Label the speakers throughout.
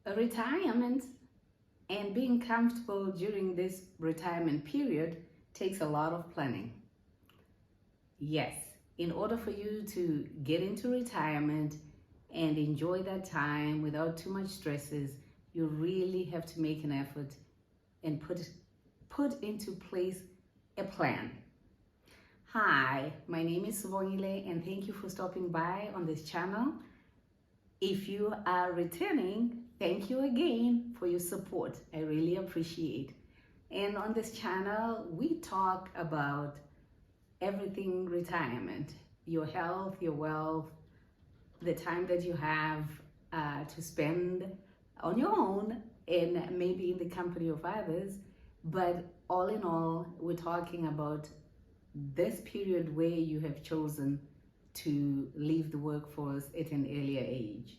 Speaker 1: Retirement and being comfortable during this retirement period takes a lot of planning. Yes, in order for you to get into retirement and enjoy that time without too much stresses, you really have to make an effort and put into place a plan. Hi, my name is Subongile and thank you for stopping by on this channel. If you are returning, thank you again for your support. I really appreciate. And on this channel, we talk about everything retirement, your health, your wealth, the time that you have to spend on your own and maybe in the company of others. But all in all, we're talking about this period where you have chosen to leave the workforce at an earlier age.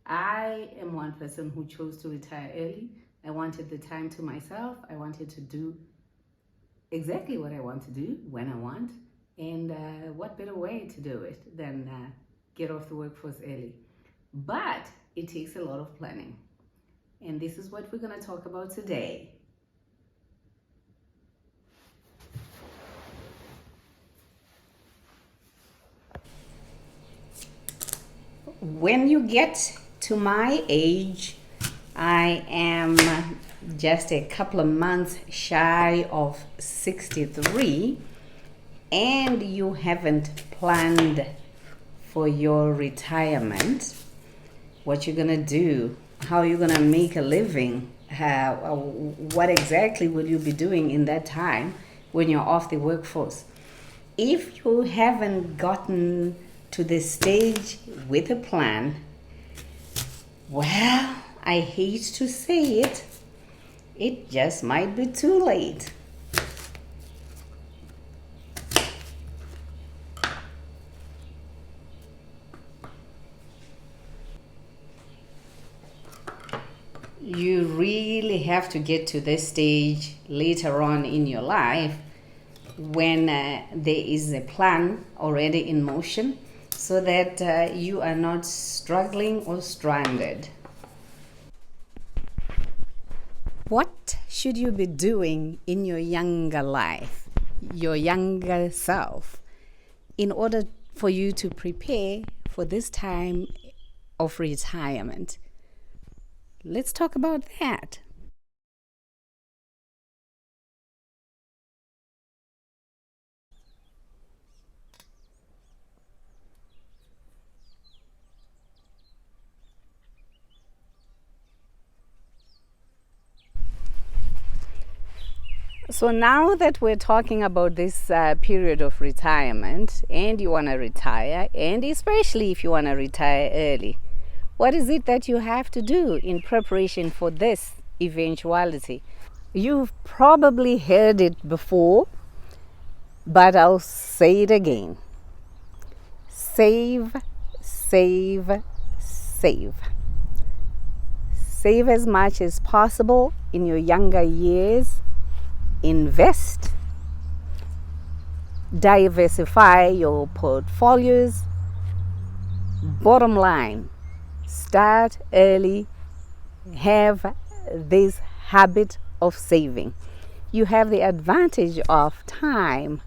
Speaker 1: I am one person who chose to retire early. I wanted the time to myself. I wanted to do exactly what I want to do when I want. And what better way to do it than get off the workforce early? But it takes a lot of planning. And this is what we're going to talk about today. When you get to my age, I am just a couple of months shy of 63, and you haven't planned for your retirement, what you're gonna do, how you're gonna make a living, what exactly will you be doing in that time when you're off the workforce. If you haven't gotten to this stage with a plan, well, I hate to say it, it just might be too late. You really have to get to this stage later on in your life when there is a plan already in motion, so that you are not struggling or stranded. What should you be doing in your younger life, your younger self, in order for you to prepare for this time of retirement? Let's talk about that. So now that we're talking about this period of retirement, and you want to retire, and especially if you want to retire early, what is it that you have to do in preparation for this eventuality? You've probably heard it before, but I'll say it again. Save, save, save. Save as much as possible in your younger years. Invest, diversify your portfolios. Bottom line, start early, have this habit of saving. You have the advantage of time.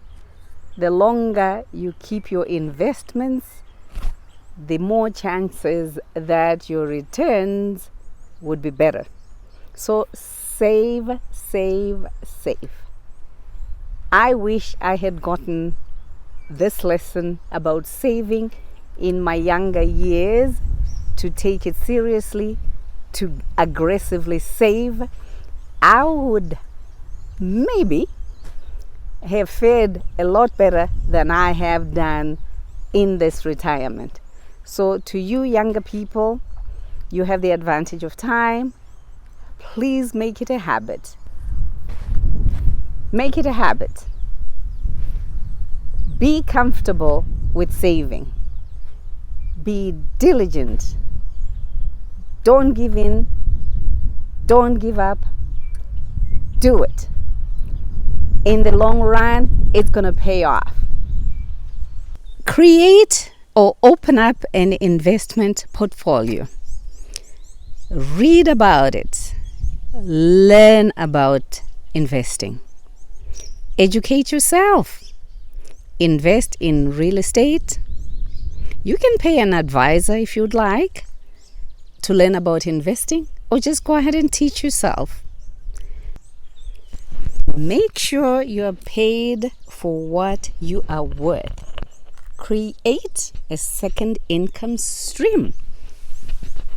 Speaker 1: The longer you keep your investments, the more chances that your returns would be better. So save, save, save. I wish I had gotten this lesson about saving in my younger years, to take it seriously, to aggressively save. I would maybe have fared a lot better than I have done in this retirement. So to you younger people, you have the advantage of time. Please make it a habit. Make it a habit. Be comfortable with saving. Be diligent. Don't give in. Don't give up. Do it. In the long run, it's going to pay off. Create or open up an investment portfolio. Read about it. Learn about investing. Educate yourself. Invest in real estate. You can pay an advisor if you'd like to learn about investing, or just go ahead and teach yourself. Make sure you're paid for what you are worth. Create a second income stream.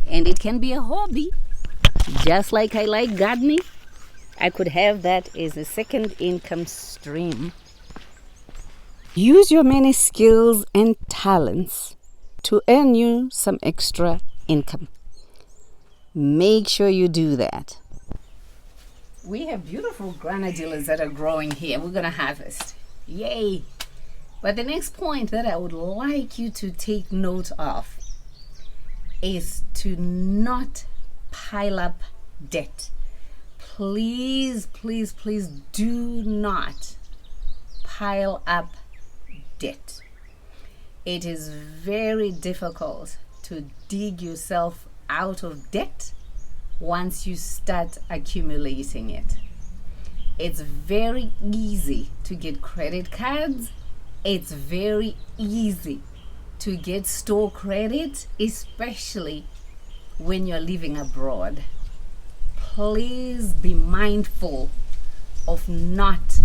Speaker 1: And it can be a hobby. Just like I like gardening, I could have that as a second income stream. Use your many skills and talents to earn you some extra income. Make sure you do that. We have beautiful grenadillas that are growing here. We're going to harvest. Yay! But the next point that I would like you to take note of is to not pile up debt. Please, please, please do not pile up debt. It is very difficult to dig yourself out of debt once you start accumulating it. It's very easy to get credit cards. It's very easy to get store credit, especially when you're living abroad. Please be mindful of not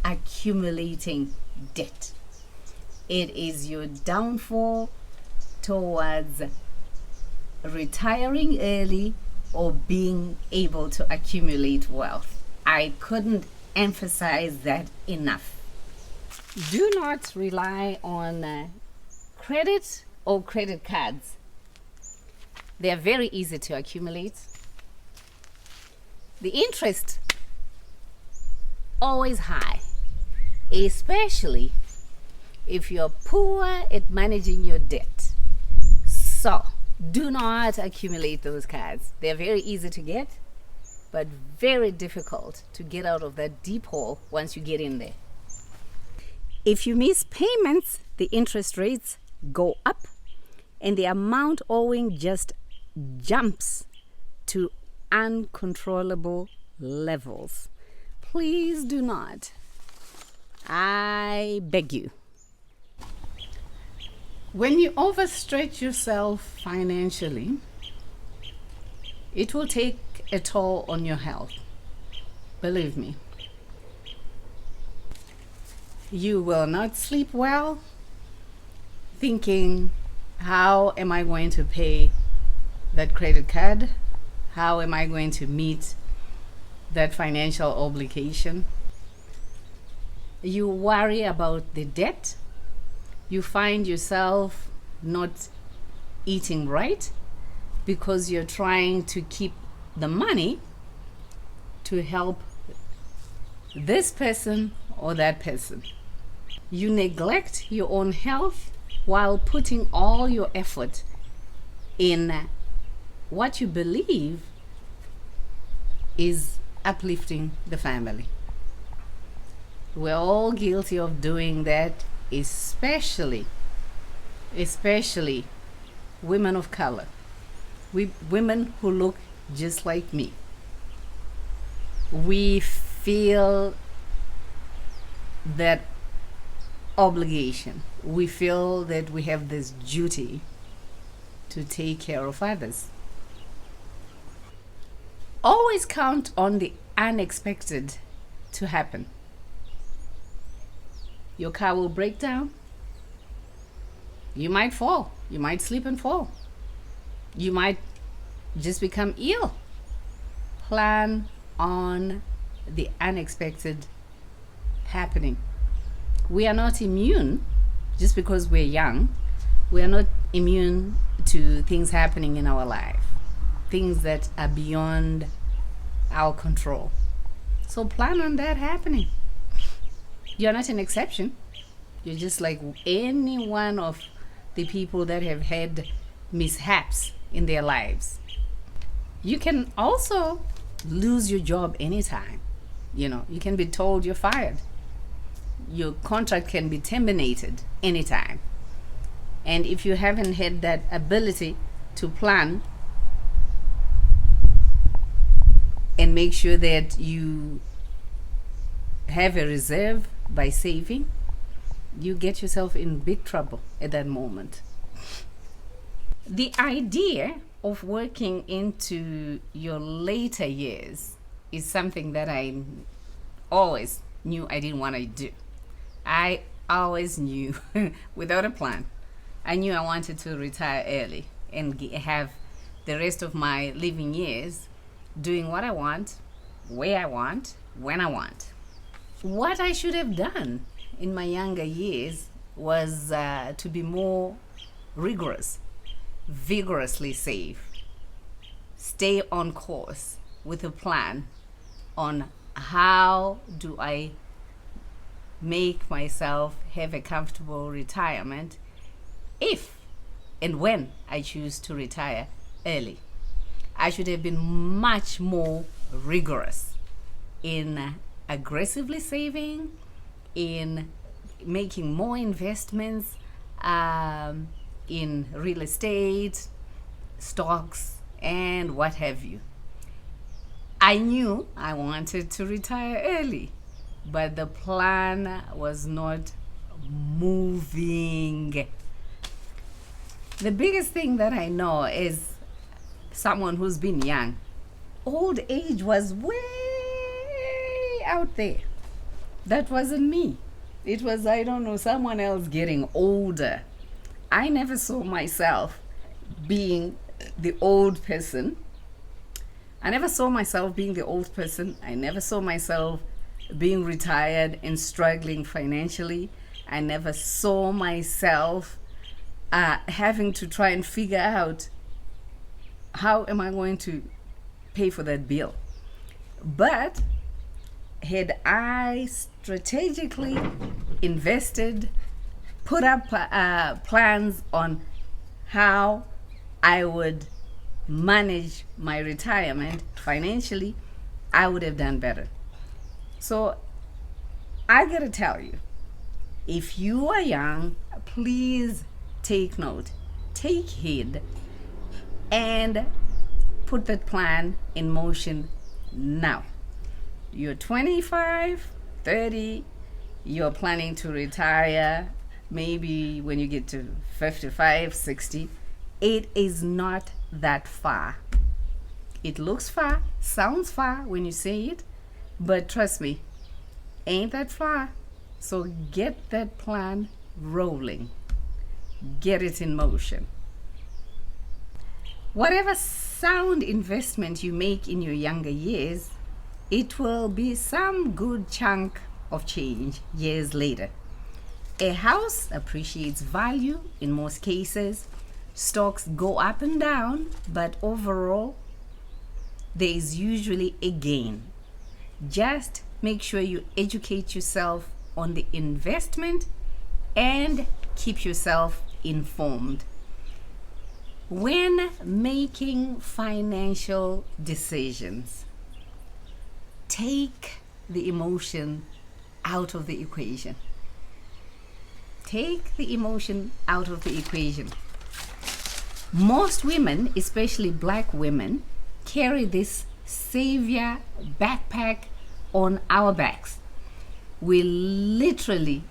Speaker 1: accumulating debt. It is your downfall towards retiring early or being able to accumulate wealth. I couldn't emphasize that enough. Do not rely on credit or credit cards. They are very easy to accumulate. The interest always high, especially if you're poor at managing your debt. So do not accumulate those cards. They're very easy to get, but very difficult to get out of that deep hole once you get in there. If you miss payments, the interest rates go up and the amount owing just jumps to uncontrollable levels. Please do not. I beg you. When you overstretch yourself financially, it will take a toll on your health. Believe me. You will not sleep well, thinking, how am I going to pay that credit card? How am I going to meet that financial obligation? You worry about the debt. You find yourself not eating right because you're trying to keep the money to help this person or that person. You neglect your own health while putting all your effort in what you believe is uplifting the family. We're all guilty of doing that, especially women of color, women who look just like me. We feel that obligation. We feel that we have this duty to take care of others. Always count on the unexpected to happen. Your car will break down. You might fall. You might slip and fall. You might just become ill. Plan on the unexpected happening. We are not immune just because we're young. We are not immune to things happening in our life, things that are beyond our control. So plan on that happening. You're not an exception. You're just like any one of the people that have had mishaps in their lives. You can also lose your job anytime. You can be told you're fired. Your contract can be terminated anytime. And if you haven't had that ability to plan and make sure that you have a reserve by saving, you get yourself in big trouble at that moment. The idea of working into your later years is something that I always knew I didn't want to do. I always knew without a plan. I knew I wanted to retire early and have the rest of my living years doing what I want, where I want, when I want. What I should have done in my younger years was to be more rigorous, vigorously save, stay on course with a plan on how do I make myself have a comfortable retirement if and when I choose to retire early. I should have been much more rigorous in aggressively saving, in making more investments in real estate, stocks, and what have you. I knew I wanted to retire early, but the plan was not moving. The biggest thing that I know is someone who's been young. Old age was way out there. That wasn't me. It was, I don't know, someone else getting older. I never saw myself being the old person. I never saw myself being the old person. I never saw myself being retired and struggling financially. I never saw myself having to try and figure out how am I going to pay for that bill. But had I strategically invested, put up plans on how I would manage my retirement financially, I would have done better. So I gotta tell you, if you are young, please take note, take heed, and put that plan in motion now. You're 25, 30, you're planning to retire maybe when you get to 55, 60. It is not that far. It looks far, sounds far when you say it, but trust me, ain't that far. So get that plan rolling. Get it in motion. Whatever sound investment you make in your younger years, it will be some good chunk of change years later. A house appreciates value in most cases. Stocks go up and down, but overall, there is usually a gain. Just make sure you educate yourself on the investment and keep yourself informed. When making financial decisions, take the emotion out of the equation. Take the emotion out of the equation. Most women, especially black women, carry this savior backpack on our backs. We literally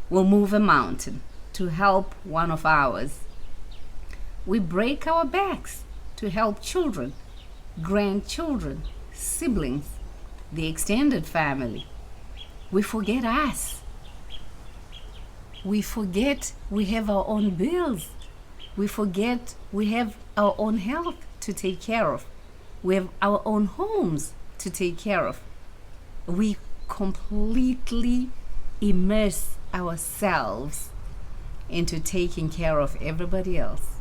Speaker 1: will move a mountain to help one of ours. We break our backs to help children, grandchildren, siblings, the extended family. We forget us. We forget we have our own bills. We forget we have our own health to take care of. We have our own homes to take care of. We completely immerse ourselves into taking care of everybody else.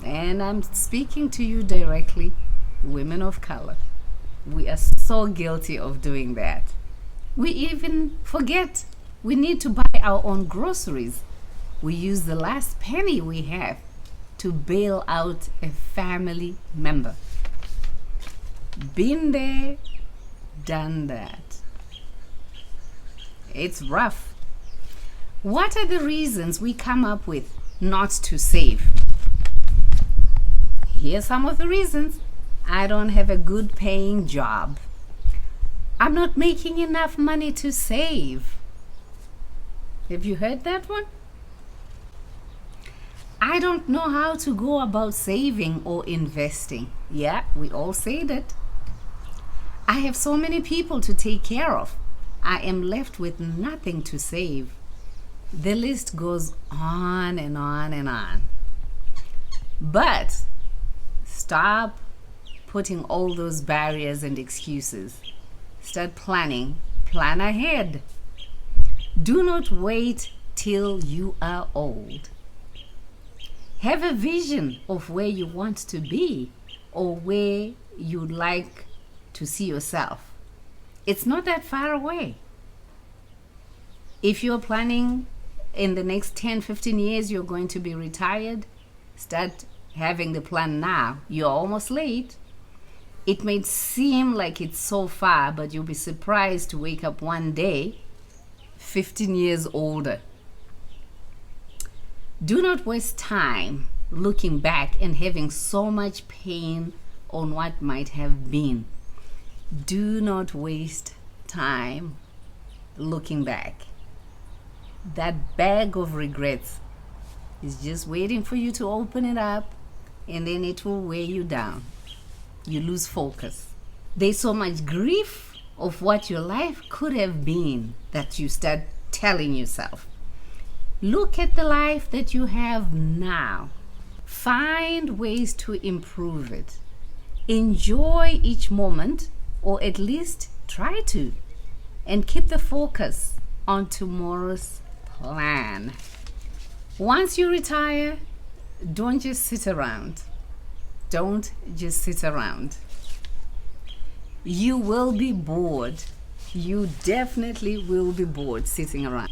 Speaker 1: And I'm speaking to you directly, women of color. We are so guilty of doing that. We even forget we need to buy our own groceries. We use the last penny we have to bail out a family member. Been there, done that. It's rough. What are the reasons we come up with not to save? Here's some of the reasons. I don't have a good paying job. I'm not making enough money to save. Have you heard that one? I don't know how to go about saving or investing. Yeah, we all say that. I have so many people to take care of. I am left with nothing to save. The list goes on and on and on. But stop putting all those barriers and excuses. Start planning. Plan ahead. Do not wait till you are old. Have a vision of where you want to be or where you'd like to see yourself. It's not that far away. If you're planning in the next 10, 15 years you're going to be retired, start having the plan now. You're almost late. It may seem like it's so far, but you'll be surprised to wake up one day 15 years older. Do not waste time looking back and having so much pain on what might have been. Do not waste time looking back. That bag of regrets is just waiting for you to open it up, and then it will weigh you down. You lose focus. There's so much grief of what your life could have been that you start telling yourself. Look at the life that you have now. Find ways to improve it. Enjoy each moment, or at least try to, and keep the focus on tomorrow's plan. Once you retire, don't just sit around. Don't just sit around. You will be bored. You definitely will be bored sitting around.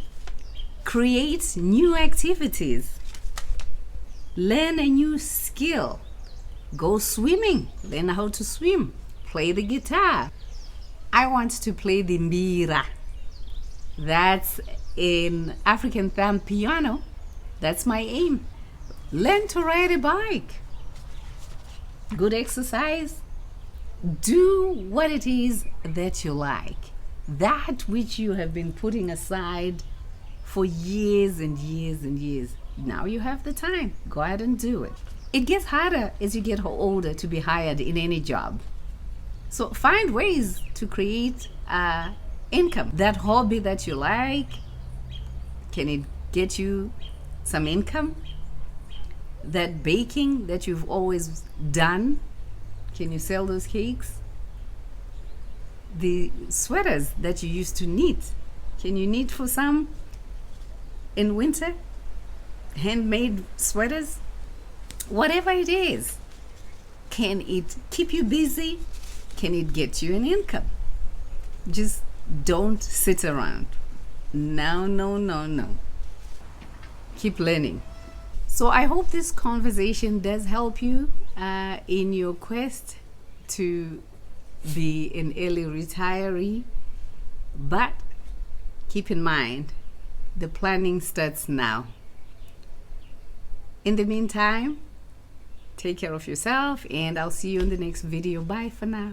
Speaker 1: Create new activities. Learn a new skill. Go swimming. Learn how to swim. Play the guitar. I want to play the mbira. That's in African thumb piano. That's my aim. Learn to ride a bike. Good exercise. Do what it is that you like. That which you have been putting aside for years and years and years. Now you have the time. Go ahead and do it. It gets harder as you get older to be hired in any job. So find ways to create income. That hobby that you like, can it get you some income? That baking that you've always done, can you sell those cakes? The sweaters that you used to knit, can you knit for some in winter? Handmade sweaters? Whatever it is, can it keep you busy? Can it get you an income? Just don't sit around. No, no, no, no. Keep learning. So I hope this conversation does help you in your quest to be an early retiree. But keep in mind, the planning starts now. In the meantime, take care of yourself, and I'll see you in the next video. Bye for now.